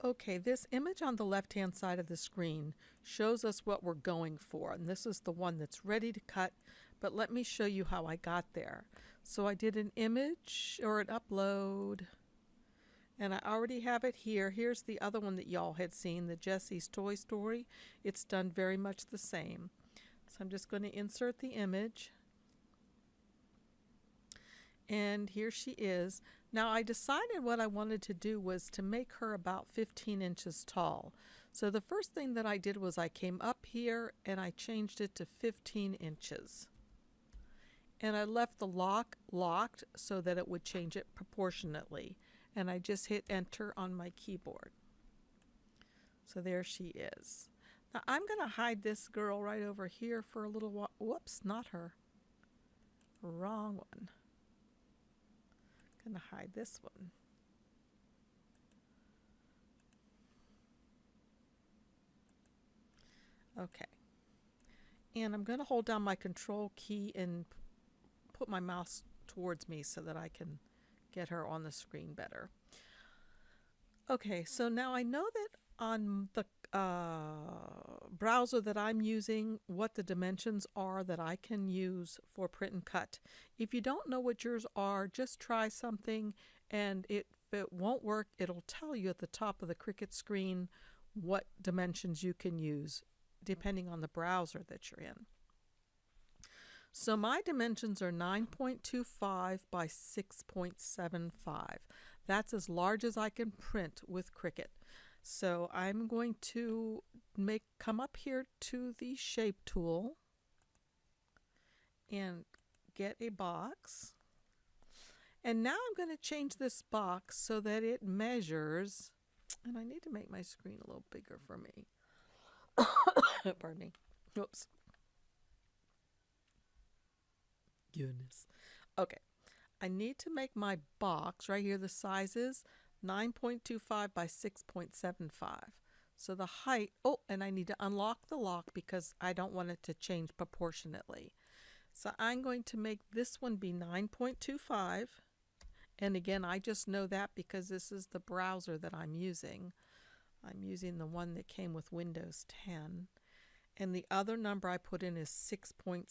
Okay, this image on the left-hand side of the screen shows us what we're going for, and this is the one that's ready to cut, but let me show you how I got there. So I did an image or an upload, and I already have it here. Here's the other one that y'all had seen, the Jessie's Toy Story. It's done very much the same. So I'm just going to insert the image. And here she is. Now I decided what I wanted to do was to make her about 15 inches tall. So the first thing that I did was I came up here and I changed it to 15 inches. And I left the lock locked so that it would change it proportionately. And I just hit enter on my keyboard. So there she is. Now I'm going to hide this girl right over here for a little while. Whoops, not her. Wrong one. Gonna hide this one. Okay. And I'm gonna hold down my control key and put my mouse towards me so that I can get her on the screen better. Okay, so now I know that on the browser that I'm using what the dimensions are that I can use for print and cut. If you don't know what yours are, just try something, and if it won't work, it'll tell you at the top of the Cricut screen what dimensions you can use depending on the browser that you're in. So my dimensions are 9.25 by 6.75. That's as large as I can print with Cricut. So I'm going to come up here to the shape tool and get a box. And now I'm going to change this box so that it measures, and I need to make my screen a little bigger for me. Pardon me. Oops. Goodness. Okay. I need to make my box right here, the sizes 9.25 by 6.75. So the height, oh, and I need to unlock the lock because I don't want it to change proportionately. So I'm going to make this one be 9.25. And again, I just know that because this is the browser that I'm using. I'm using the one that came with Windows 10. And the other number I put in is 6.75.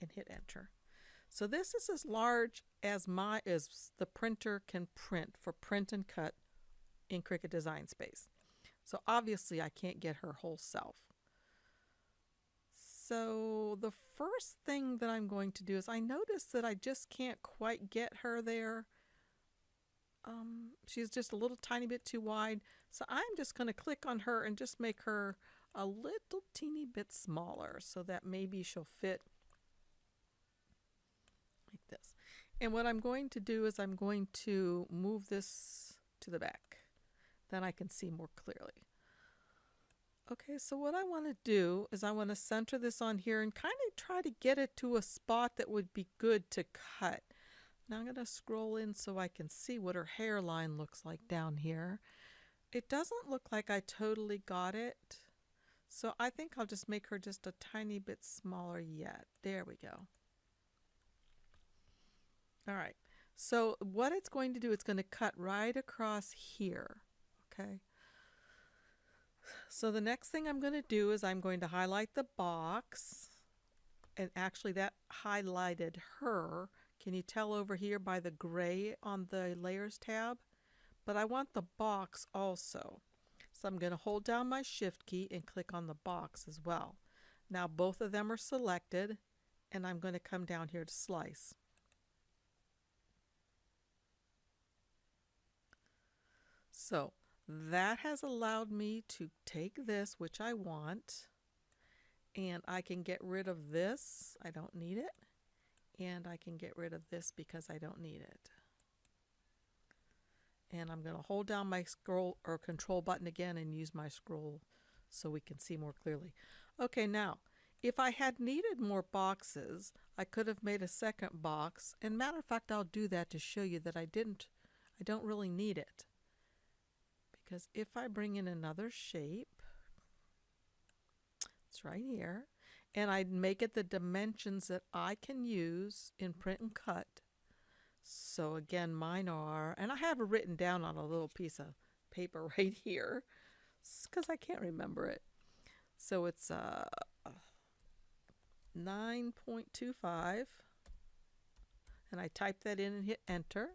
And hit enter. So this is as large as the printer can print for print and cut in Cricut Design Space. So obviously I can't get her whole self. So the first thing that I'm going to do is I notice that I just can't quite get her there. She's just a little tiny bit too wide. So I'm just going to click on her and just make her a little teeny bit smaller so that maybe she'll fit like this. And what I'm going to do is I'm going to move this to the back. Then I can see more clearly. Okay, so what I want to do is I want to center this on here and kind of try to get it to a spot that would be good to cut. Now I'm going to scroll in so I can see what her hairline looks like down here. It doesn't look like I totally got it. So I think I'll just make her just a tiny bit smaller yet. There we go. All right. So what it's going to do, it's going to cut right across here. Okay. So the next thing I'm going to do is I'm going to highlight the box. And actually that highlighted her. Can you tell over here by the gray on the layers tab? But I want the box also. So I'm going to hold down my shift key and click on the box as well. Now both of them are selected and I'm going to come down here to slice. So that has allowed me to take this, which I want, and I can get rid of this. I don't need it. And I can get rid of this because I don't need it. And I'm going to hold down my scroll or control button again and use my scroll so we can see more clearly. Okay, now if I had needed more boxes, I could have made a second box. And matter of fact, I'll do that to show you that I don't really need it. Because if I bring in another shape, it's right here, and I'd make it the dimensions that I can use in print and cut. So again, mine are, and I have it written down on a little piece of paper right here because I can't remember it. So it's 9.25, and I type that in and hit enter.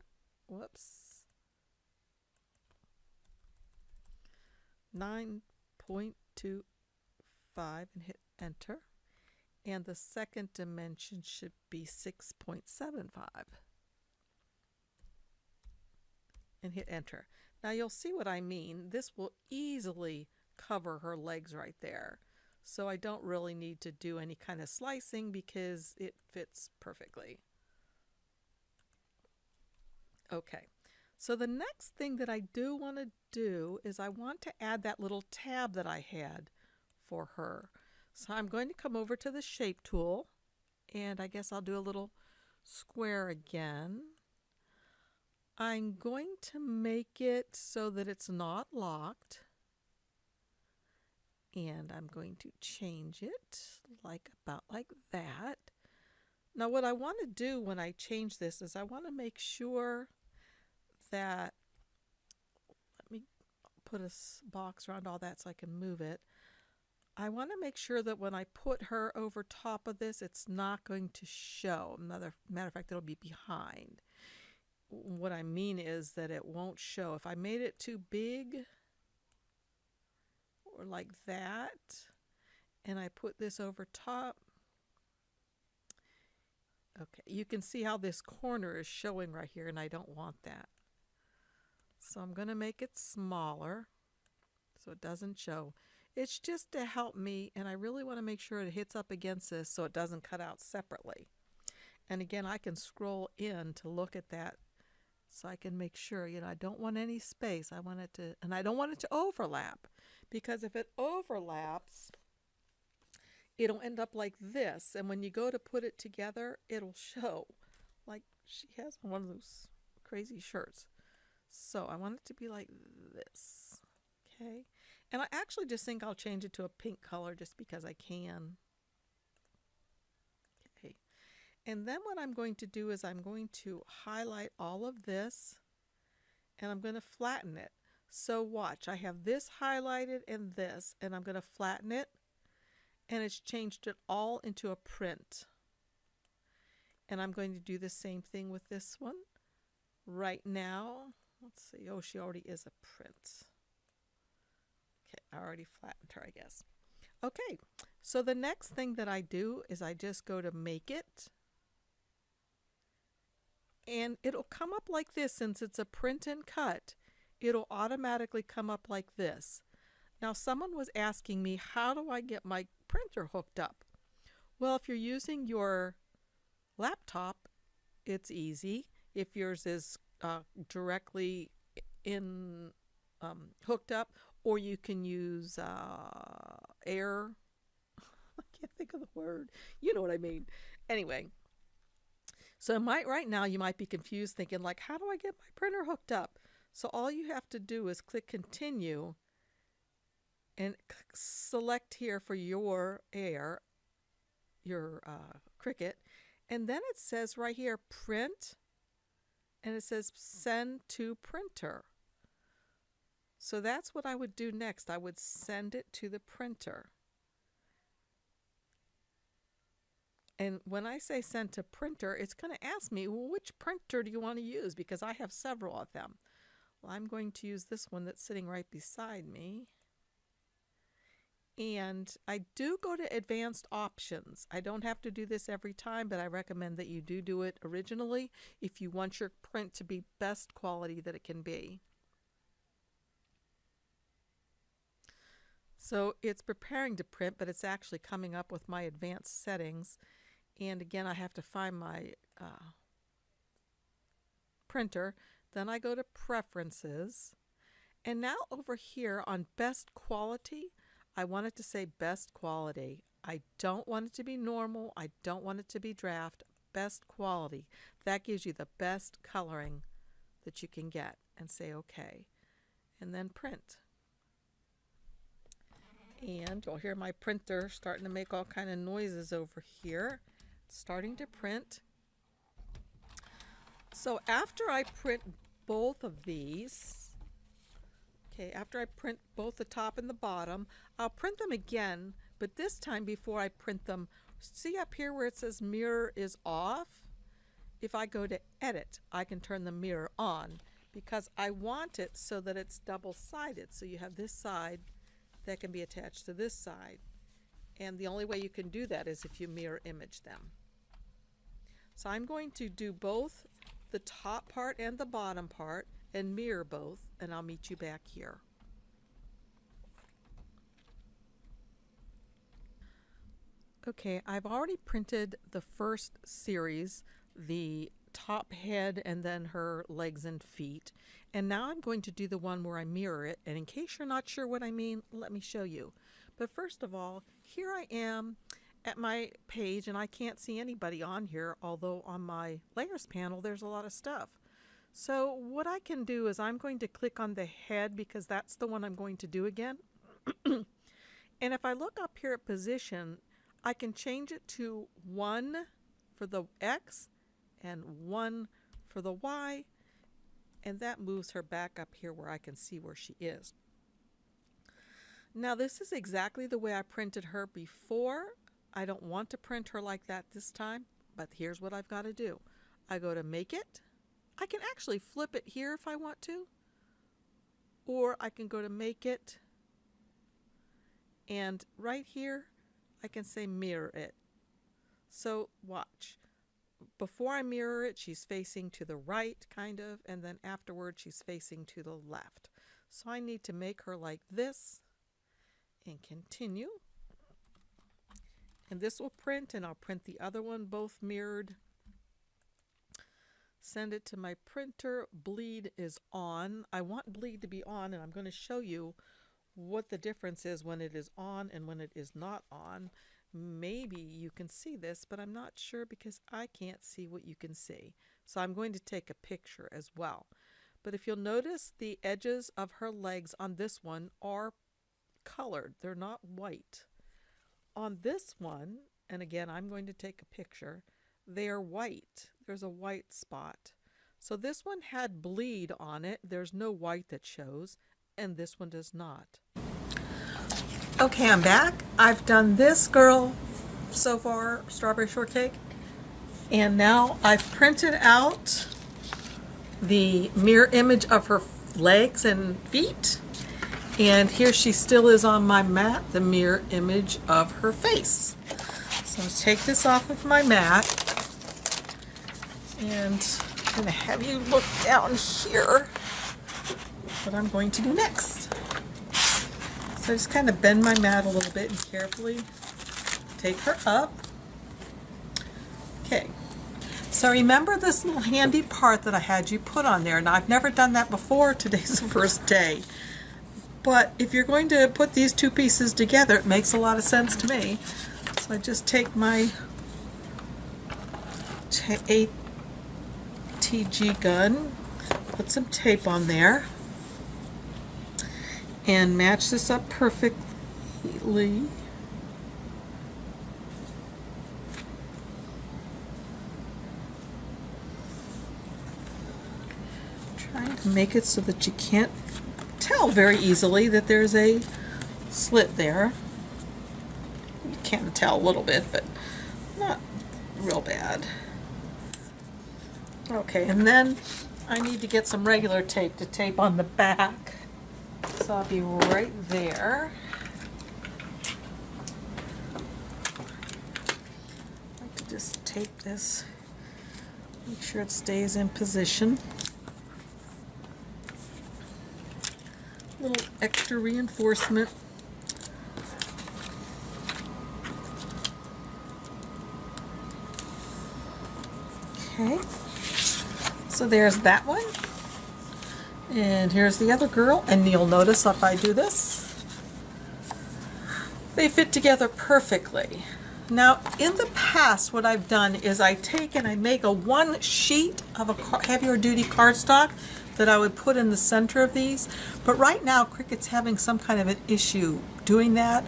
Whoops. 9.25 and hit enter. And the second dimension should be 6.75. And hit enter. Now you'll see what I mean. This will easily cover her legs right there. So I don't really need to do any kind of slicing because it fits perfectly. Okay, so the next thing that I do want to do is I want to add that little tab that I had for her. So I'm going to come over to the shape tool, and I guess I'll do a little square again. I'm going to make it so that it's not locked, and I'm going to change it about like that. Now what I want to do when I change this is I want to make sure that, let me put a box around all that so I can move it. I want to make sure that when I put her over top of this, it's not going to show. Matter of fact, it'll be behind. What I mean is that it won't show. If I made it too big or like that, and I put this over top, okay, you can see how this corner is showing right here, and I don't want that. So I'm going to make it smaller so it doesn't show. It's just to help me, and I really want to make sure it hits up against this so it doesn't cut out separately. And again, I can scroll in to look at that so I can make sure, I don't want any space. I want it to, and I don't want it to overlap, because if it overlaps, it'll end up like this. And when you go to put it together, it'll show like she has one of those crazy shirts. So I want it to be like this. Okay. And I actually just think I'll change it to a pink color just because I can. Okay. And then what I'm going to do is I'm going to highlight all of this, and I'm going to flatten it. So watch, I have this highlighted and this, and I'm going to flatten it, and it's changed it all into a print. And I'm going to do the same thing with this one. Right now, let's see, oh, she already is a print. Okay, I already flattened her, I guess. Okay, so the next thing that I do is I just go to make it, and it'll come up like this. Since it's a print and cut, it'll automatically come up like this. Now someone was asking me, how do I get my printer hooked up? Well, if you're using your laptop, it's easy. If yours is directly in hooked up, or you can use air. I can't think of the word. You know what I mean. Anyway, so right now you might be confused thinking like, how do I get my printer hooked up? So all you have to do is click continue and select here for your Cricut, and then it says right here print, and it says send to printer. So that's what I would do next. I would send it to the printer. And when I say send to printer, it's going to ask me, well, which printer do you want to use? Because I have several of them. Well, I'm going to use this one that's sitting right beside me. And I do go to advanced options. I don't have to do this every time, but I recommend that you do it originally if you want your print to be best quality that it can be. So it's preparing to print, but it's actually coming up with my advanced settings. And again, I have to find my printer. Then I go to preferences. And now over here on best quality, I want it to say best quality. I don't want it to be normal. I don't want it to be draft. Best quality. That gives you the best coloring that you can get. And say OK. And then print. And you'll hear my printer starting to make all kind of noises over here. It's starting to print. So after I print both of these, okay, after I print both the top and the bottom, I'll print them again, but this time before I print them, see up here where it says mirror is off? If I go to edit, I can turn the mirror on because I want it so that it's double-sided. So you have this side that can be attached to this side. And the only way you can do that is if you mirror image them. So I'm going to do both the top part and the bottom part and mirror both, and I'll meet you back here. Okay, I've already printed the first series, the top head and then her legs and feet. And now I'm going to do the one where I mirror it. And in case you're not sure what I mean, let me show you. But first of all, here I am at my page and I can't see anybody on here, although on my layers panel there's a lot of stuff. So what I can do is I'm going to click on the head because that's the one I'm going to do again. And if I look up here at position, I can change it to 1 for the X and 1 for the Y, and that moves her back up here where I can see where she is. Now this is exactly the way I printed her before. I don't want to print her like that this time, but here's what I've got to do. I go to make it. I can actually flip it here if I want to, or I can go to make it, and right here I can say mirror it. So watch. Before I mirror it, she's facing to the right, kind of, and then afterward she's facing to the left. So I need to make her like this and continue. And this will print, and I'll print the other one both mirrored. Send it to my printer. Bleed is on. I want bleed to be on, and I'm going to show you what the difference is when it is on and when it is not on. Maybe you can see this, but I'm not sure because I can't see what you can see. So I'm going to take a picture as well. But if you'll notice, the edges of her legs on this one are colored. They're not white. On this one, and again I'm going to take a picture, they are white. There's a white spot. So this one had bleed on it. There's no white that shows, and this one does not. Okay, I'm back. I've done this girl so far, Strawberry Shortcake, and now I've printed out the mirror image of her legs and feet, and here she still is on my mat, the mirror image of her face. So I'll take this off of my mat, and I'm going to have you look down here what I'm going to do next. So I just kind of bend my mat a little bit and carefully take her up. Okay, so remember this little handy part that I had you put on there. Now I've never done that before. Today's the first day. But if you're going to put these two pieces together, it makes a lot of sense to me. So I just take my ATG gun, put some tape on there, and match this up perfectly. Trying to make it so that you can't tell very easily that there's a slit there. You can tell a little bit, but not real bad. Okay, and then I need to get some regular tape to tape on the back. So I'll be right there. I like to just tape this, make sure it stays in position. A little extra reinforcement. Okay, so there's that one. And here's the other girl, and you'll notice if I do this, they fit together perfectly. Now, in the past, what I've done is I take and I make a one sheet of a heavier duty cardstock that I would put in the center of these. But right now, Cricut's having some kind of an issue doing that.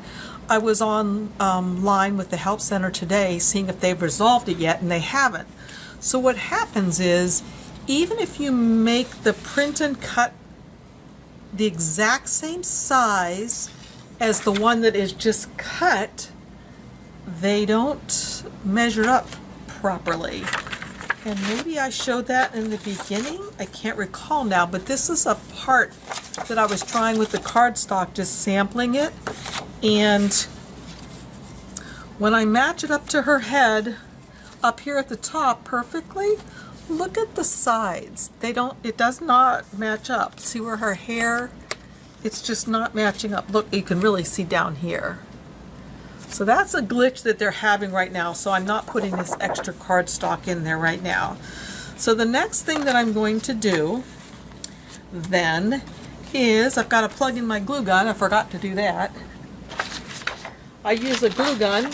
I was online with the Help Center today seeing if they've resolved it yet, and they haven't. So what happens is, even if you make the print and cut the exact same size as the one that is just cut, they don't measure up properly. And maybe I showed that in the beginning. I can't recall now, but this is a part that I was trying with the cardstock, just sampling it. And when I match it up to her head, up here at the top perfectly, look at the sides. It does not match up. See where her hair, it's just not matching up. Look, you can really see down here. So that's a glitch that they're having right now, so I'm not putting this extra cardstock in there right now. So the next thing that I'm going to do then is, I've got to plug in my glue gun. I forgot to do that. I use a glue gun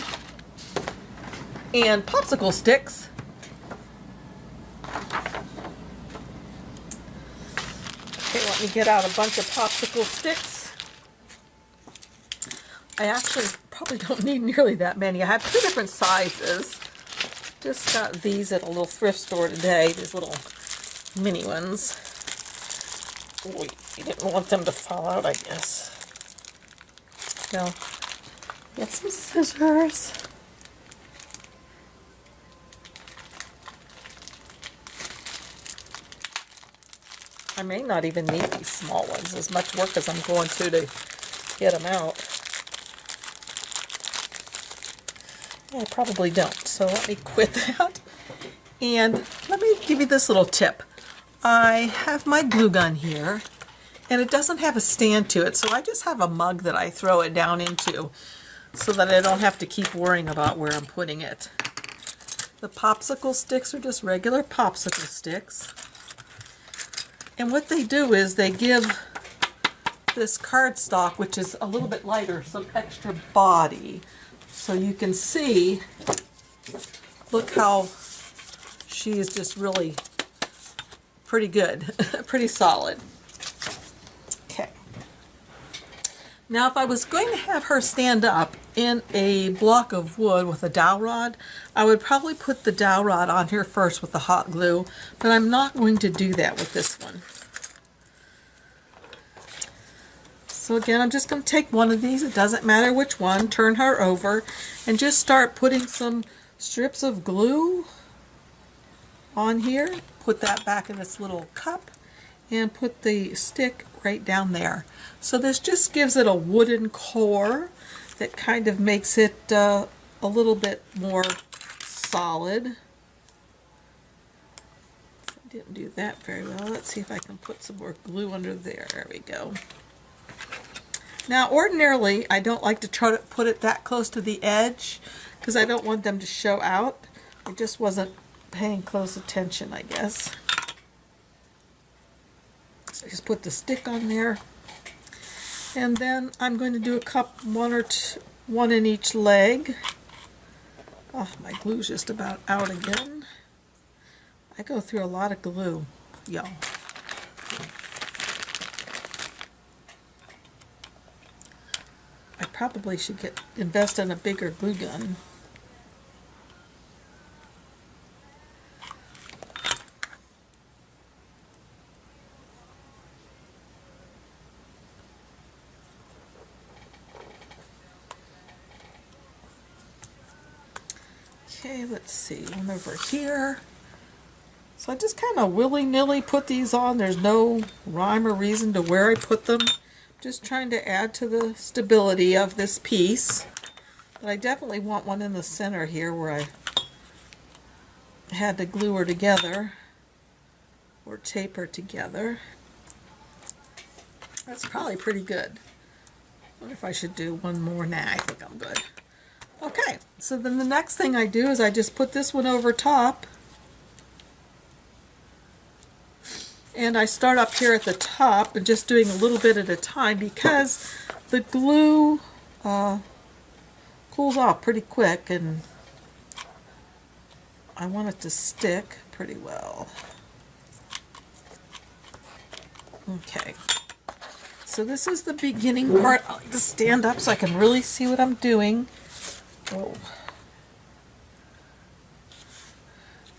and popsicle sticks. Okay, let me get out a bunch of popsicle sticks. I actually probably don't need nearly that many. I have 2 different sizes. Just got these at a little thrift store today, these little mini ones. Oh, you didn't want them to fall out, I guess. No. Get some scissors. I may not even need these small ones, as much work as I'm going to get them out. I probably don't, so let me quit that. And let me give you this little tip. I have my glue gun here, and it doesn't have a stand to it, so I just have a mug that I throw it down into so that I don't have to keep worrying about where I'm putting it. The popsicle sticks are just regular popsicle sticks. And what they do is they give this cardstock, which is a little bit lighter, some extra body. So you can see, look how she is just really pretty good, pretty solid. Okay. Now if I was going to have her stand up in a block of wood with a dowel rod, I would probably put the dowel rod on here first with the hot glue, but I'm not going to do that with this one. So again, I'm just going to take one of these, it doesn't matter which one, turn her over, and just start putting some strips of glue on here. Put that back in this little cup, and put the stick right down there. So this just gives it a wooden core that kind of makes it a little bit more solid. I didn't do that very well. Let's see if I can put some more glue under there. There we go. Now ordinarily I don't like to try to put it that close to the edge because I don't want them to show out. I just wasn't paying close attention, I guess. So I just put the stick on there, and then I'm going to do a cup, one in each leg. Oh, my glue's just about out again. I go through a lot of glue, y'all. I probably should invest in a bigger glue gun. Okay, let's see, one over here. So I just kind of willy-nilly put these on. There's no rhyme or reason to where I put them. Just trying to add to the stability of this piece. But I definitely want one in the center here where I had to glue her together or tape her together. That's probably pretty good. I wonder if I should do one more. Nah, I think I'm good. Okay, so then the next thing I do is I just put this one over top. And I start up here at the top and just doing a little bit at a time because the glue cools off pretty quick and I want it to stick pretty well. Okay, so this is the beginning part. I like to stand up so I can really see what I'm doing. Oh.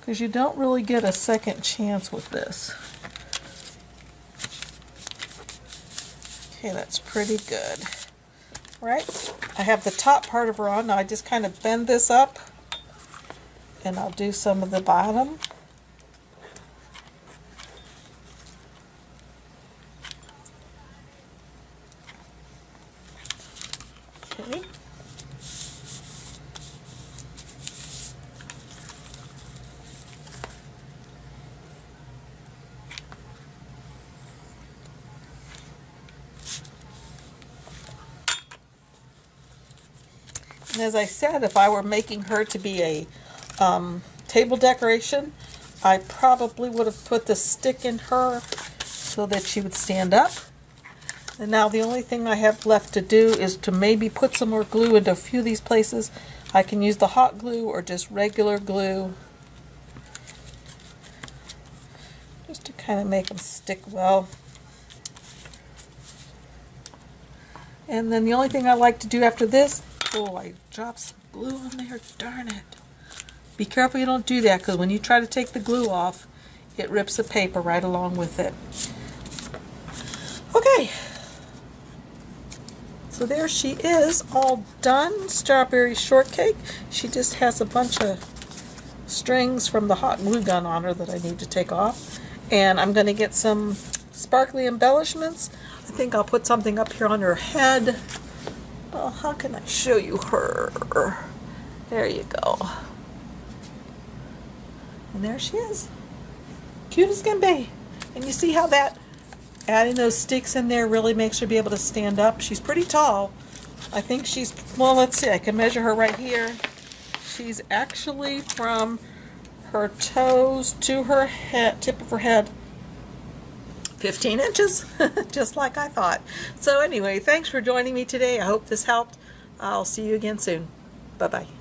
I'm because you don't really get a second chance with this. Okay, that's pretty good. Right? I have the top part of her on. Now I just kind of bend this up and I'll do some of the bottom. Okay. And as I said, if I were making her to be a table decoration, I probably would have put the stick in her so that she would stand up. And now the only thing I have left to do is to maybe put some more glue into a few of these places. I can use the hot glue or just regular glue, just to kind of make them stick well. And then the only thing I like to do after this, oh, I dropped some glue on there, darn it. Be careful you don't do that, because when you try to take the glue off, it rips the paper right along with it. Okay. So there she is, all done, Strawberry Shortcake. She just has a bunch of strings from the hot glue gun on her that I need to take off. And I'm going to get some sparkly embellishments. I think I'll put something up here on her head. Well, how can I show you her? There you go. And there she is. Cute as can be. And you see how that adding those sticks in there really makes her be able to stand up. She's pretty tall. I think she's, well, let's see, I can measure her right here. She's actually from her toes to her head, tip of her head, 15 inches, just like I thought. So anyway, thanks for joining me today. I hope this helped. I'll see you again soon. Bye-bye.